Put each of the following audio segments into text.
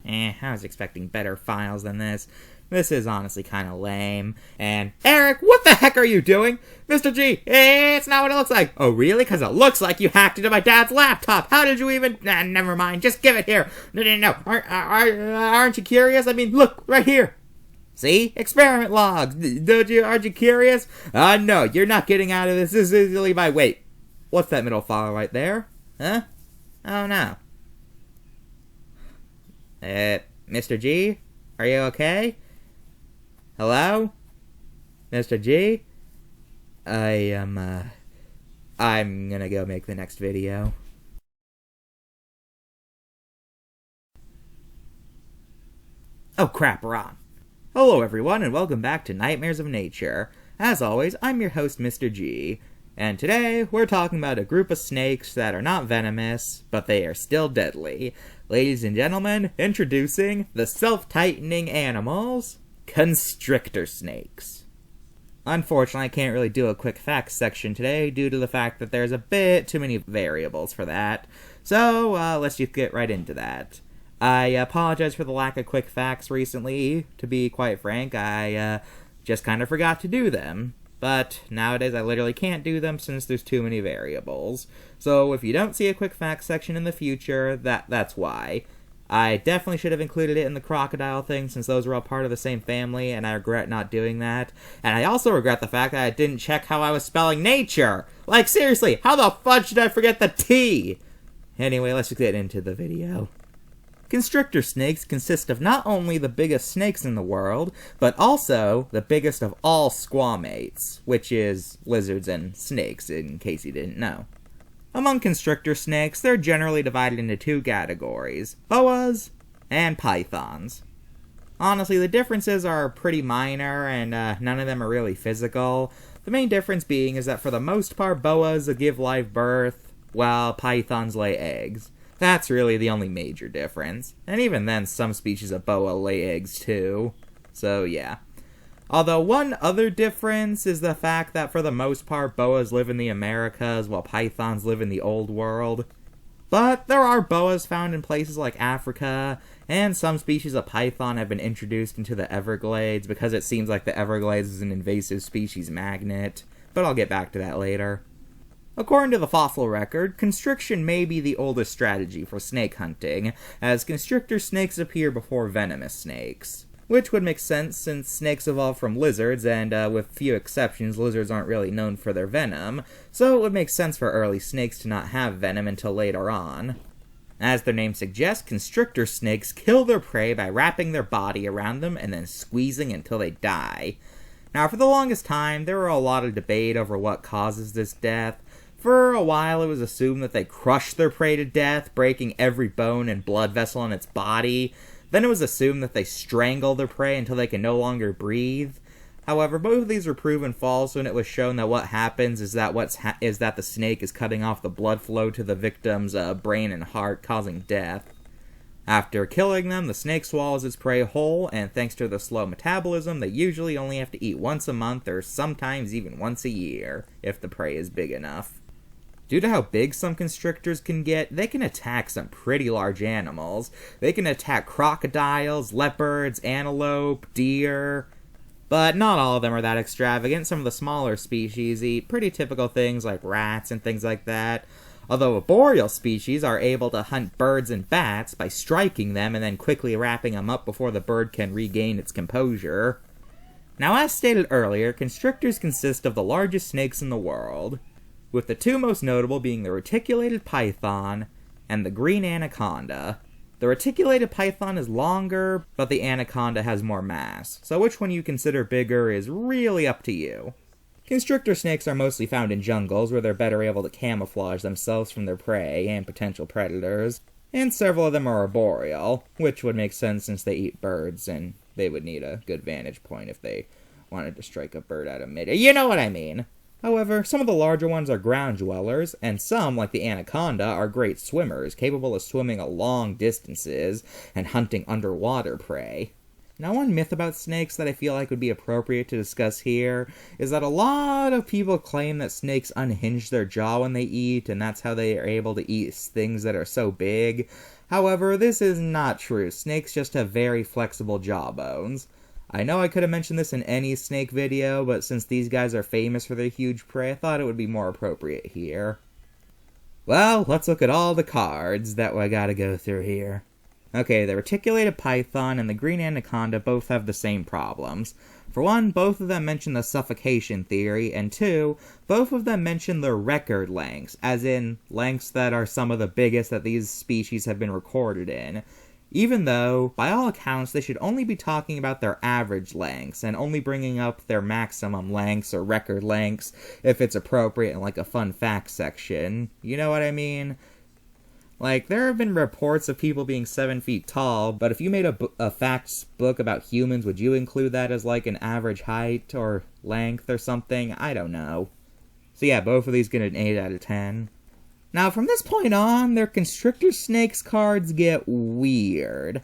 I was expecting better files than this. This is honestly kind of lame. And, Eric, what the heck are you doing? Mr. G, it's not what it looks like. Oh, really? Because it looks like you hacked into my dad's laptop. How did you even... never mind. Just give it here. No. Aren't you curious? I mean, look, right here. See? Experiment logs. Aren't you curious? No, you're not getting out of this easily by... Wait, what's that middle file right there? Huh? Oh, no. Mr. G? Are you okay? Hello? Mr. G? I'm gonna go make the next video. Oh crap, we're on. Hello everyone, and welcome back to Nightmares of Nature. As always, I'm your host, Mr. G. And today, we're talking about a group of snakes that are not venomous, but they are still deadly. Ladies and gentlemen, introducing the self-tightening animals, constrictor snakes. Unfortunately, I can't really do a quick facts section today due to the fact that there's a bit too many variables for that. So, let's just get right into that. I apologize for the lack of quick facts recently. To be quite frank, I just kind of forgot to do them. But nowadays I literally can't do them since there's too many variables. So if you don't see a quick facts section in the future, that's why. I definitely should have included it in the crocodile thing since those were all part of the same family, and I regret not doing that. And I also regret the fact that I didn't check how I was spelling nature. Like, seriously, how the fudge did I forget the T? Anyway, let's get into the video. Constrictor snakes consist of not only the biggest snakes in the world, but also the biggest of all squamates, which is lizards and snakes, in case you didn't know. Among constrictor snakes, they're generally divided into two categories, boas and pythons. Honestly, the differences are pretty minor, and none of them are really physical. The main difference being is that for the most part, boas give live birth, while pythons lay eggs. That's really the only major difference. And even then, some species of boa lay eggs too. So yeah. Although one other difference is the fact that for the most part, boas live in the Americas while pythons live in the Old World. But there are boas found in places like Africa, and some species of python have been introduced into the Everglades because it seems like the Everglades is an invasive species magnet. But I'll get back to that later. According to the fossil record, constriction may be the oldest strategy for snake hunting, as constrictor snakes appear before venomous snakes. Which would make sense since snakes evolved from lizards, and with few exceptions, lizards aren't really known for their venom, so it would make sense for early snakes to not have venom until later on. As their name suggests, constrictor snakes kill their prey by wrapping their body around them and then squeezing until they die. Now, for the longest time, there were a lot of debate over what causes this death. For a while, it was assumed that they crushed their prey to death, breaking every bone and blood vessel in its body. Then it was assumed that they strangle their prey until they can no longer breathe. However, both of these were proven false when it was shown that what happens is that the snake is cutting off the blood flow to the victim's brain and heart, causing death. After killing them, the snake swallows its prey whole, and thanks to their slow metabolism, they usually only have to eat once a month or sometimes even once a year, if the prey is big enough. Due to how big some constrictors can get, they can attack some pretty large animals. They can attack crocodiles, leopards, antelope, deer. But not all of them are that extravagant. Some of the smaller species eat pretty typical things like rats and things like that. Although arboreal species are able to hunt birds and bats by striking them and then quickly wrapping them up before the bird can regain its composure. Now, as stated earlier, constrictors consist of the largest snakes in the world, with the two most notable being the reticulated python and the green anaconda. The reticulated python is longer, but the anaconda has more mass, so which one you consider bigger is really up to you. Constrictor snakes are mostly found in jungles where they're better able to camouflage themselves from their prey and potential predators, and several of them are arboreal, which would make sense since they eat birds, and they would need a good vantage point if they wanted to strike a bird out of midair. You know what I mean! However, some of the larger ones are ground dwellers, and some, like the anaconda, are great swimmers, capable of swimming long distances and hunting underwater prey. Now, one myth about snakes that I feel like would be appropriate to discuss here is that a lot of people claim that snakes unhinge their jaw when they eat, and that's how they are able to eat things that are so big. However, this is not true. Snakes just have very flexible jawbones. I know I could have mentioned this in any snake video, but since these guys are famous for their huge prey, I thought it would be more appropriate here. Well, let's look at all the cards that I gotta go through here. Okay, the reticulated python and the green anaconda both have the same problems. For one, both of them mention the suffocation theory, and two, both of them mention the record lengths, as in lengths that are some of the biggest that these species have been recorded in. Even though, by all accounts, they should only be talking about their average lengths, and only bringing up their maximum lengths or record lengths if it's appropriate in like a fun fact section. You know what I mean? Like, there have been reports of people being 7 feet tall, but if you made a facts book about humans, would you include that as like an average height or length or something? I don't know. So yeah, both of these get an 8 out of 10. Now, from this point on, their Constrictor Snakes cards get weird.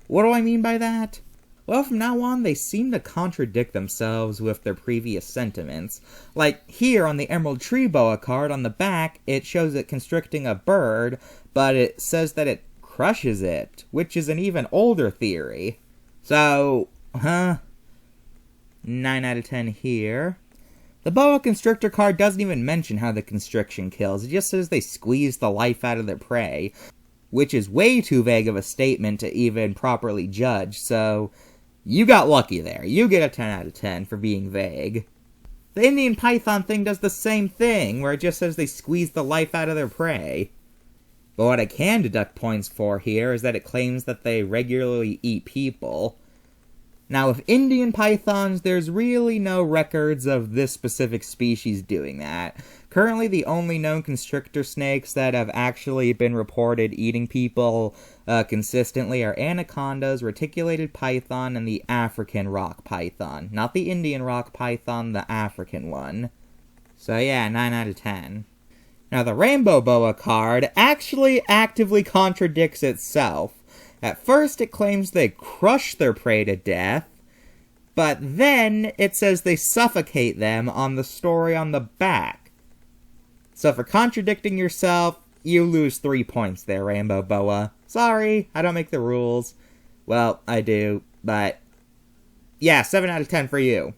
What do I mean by that? Well, from now on, they seem to contradict themselves with their previous sentiments. Like, here on the Emerald Tree Boa card on the back, it shows it constricting a bird, but it says that it crushes it, which is an even older theory. So, 9 out of 10 here. The Boa Constrictor card doesn't even mention how the constriction kills, it just says they squeeze the life out of their prey, which is way too vague of a statement to even properly judge, so you got lucky there. You get a 10 out of 10 for being vague. The Indian python thing does the same thing, where it just says they squeeze the life out of their prey. But what I can deduct points for here is that it claims that they regularly eat people. Now, with Indian pythons, there's really no records of this specific species doing that. Currently, the only known constrictor snakes that have actually been reported eating people consistently are anacondas, reticulated python, and the African rock python. Not the Indian rock python, the African one. So yeah, 9 out of 10. Now, the Rainbow Boa card actually actively contradicts itself. At first, it claims they crush their prey to death, but then it says they suffocate them on the story on the back. So for contradicting yourself, you lose 3 points there, Rainbow Boa. Sorry, I don't make the rules. Well, I do, but yeah, 7 out of 10 for you.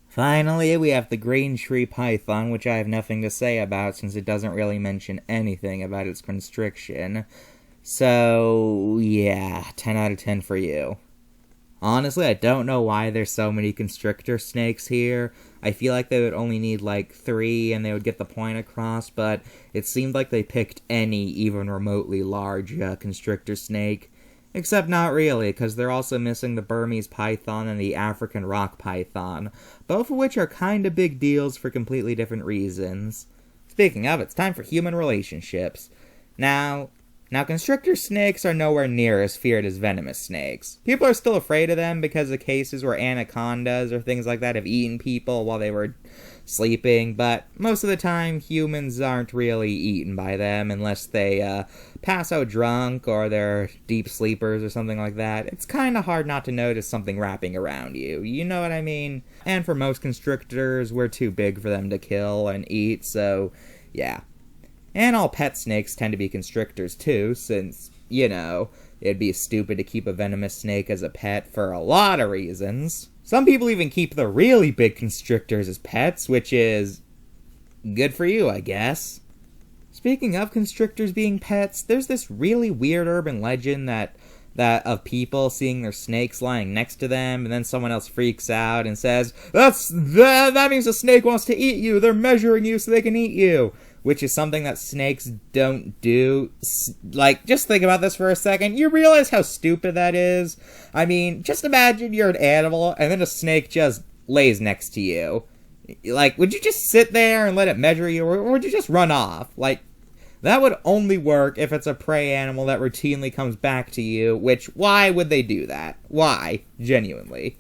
Finally, we have the Green Tree Python, which I have nothing to say about since it doesn't really mention anything about its constriction. So, yeah, 10 out of 10 for you. Honestly, I don't know why there's so many constrictor snakes here. I feel like they would only need like 3 and they would get the point across, but it seemed like they picked any even remotely large constrictor snake. Except not really, because they're also missing the Burmese python and the African rock python, both of which are kinda big deals for completely different reasons. Speaking of, it's time for human relationships. Now, constrictor snakes are nowhere near as feared as venomous snakes. People are still afraid of them because of cases where anacondas or things like that have eaten people while they were sleeping, but most of the time, humans aren't really eaten by them unless they pass out drunk or they're deep sleepers or something like that. It's kinda hard not to notice something wrapping around you, you know what I mean? And for most constrictors, we're too big for them to kill and eat, so yeah. And all pet snakes tend to be constrictors too, since, you know, it'd be stupid to keep a venomous snake as a pet for a lot of reasons. Some people even keep the really big constrictors as pets, which is good for you, I guess. Speaking of constrictors being pets, there's this really weird urban legend that of people seeing their snakes lying next to them, and then someone else freaks out and says, that means the snake wants to eat you, they're measuring you so they can eat you. Which is something that snakes don't do. Like, just think about this for a second. You realize how stupid that is? I mean, just imagine you're an animal, and then a snake just lays next to you. Like, would you just sit there and let it measure you, or would you just run off? Like, that would only work if it's a prey animal that routinely comes back to you, which, why would they do that? Why? Genuinely.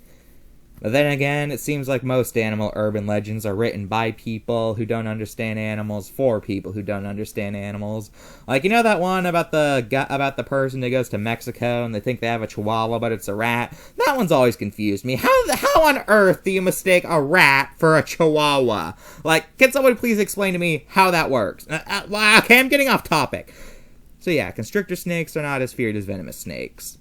But then again, it seems like most animal urban legends are written by people who don't understand animals for people who don't understand animals. Like, you know that one about the person that goes to Mexico and they think they have a chihuahua but it's a rat? That one's always confused me. How on earth do you mistake a rat for a chihuahua? Like, can someone please explain to me how that works? Okay, I'm getting off topic. So yeah, constrictor snakes are not as feared as venomous snakes.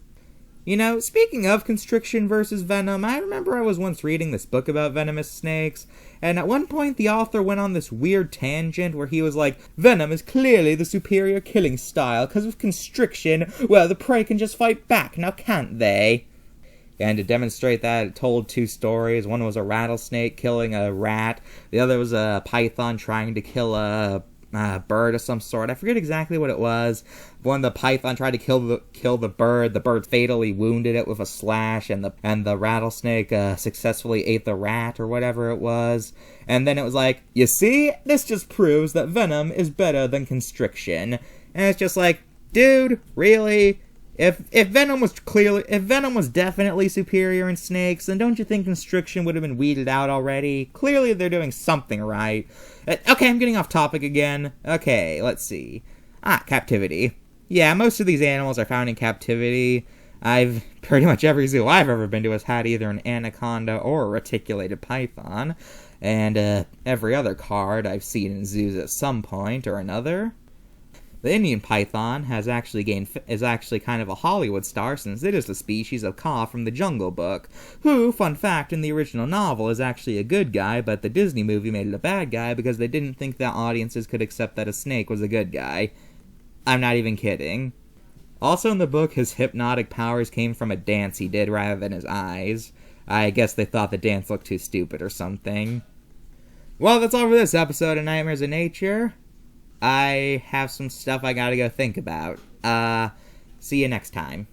You know, speaking of constriction versus venom, I remember I was once reading this book about venomous snakes, and at one point the author went on this weird tangent where he was like, venom is clearly the superior killing style, because with constriction, well, the prey can just fight back, now can't they? And to demonstrate that, it told two stories. One was a rattlesnake killing a rat, the other was a python trying to kill a bird of some sort. I forget exactly what it was. When the python tried to kill the bird fatally wounded it with a slash, and the rattlesnake successfully ate the rat or whatever it was. And then it was like, you see, this just proves that venom is better than constriction. And it's just like, dude, really? If venom was definitely superior in snakes, then don't you think constriction would have been weeded out already? Clearly they're doing something right. Okay, I'm getting off topic again. Okay, let's see. Captivity. Yeah, most of these animals are found in captivity. Pretty much every zoo I've ever been to has had either an anaconda or a reticulated python. And every other card I've seen in zoos at some point or another. The Indian python is actually kind of a Hollywood star, since it is the species of Kaa from the Jungle Book, who, fun fact, in the original novel is actually a good guy, but the Disney movie made it a bad guy because they didn't think that audiences could accept that a snake was a good guy. I'm not even kidding. Also in the book, his hypnotic powers came from a dance he did rather than his eyes. I guess they thought the dance looked too stupid or something. Well, that's all for this episode of Nightmares of Nature. I have some stuff I gotta go think about. See you next time.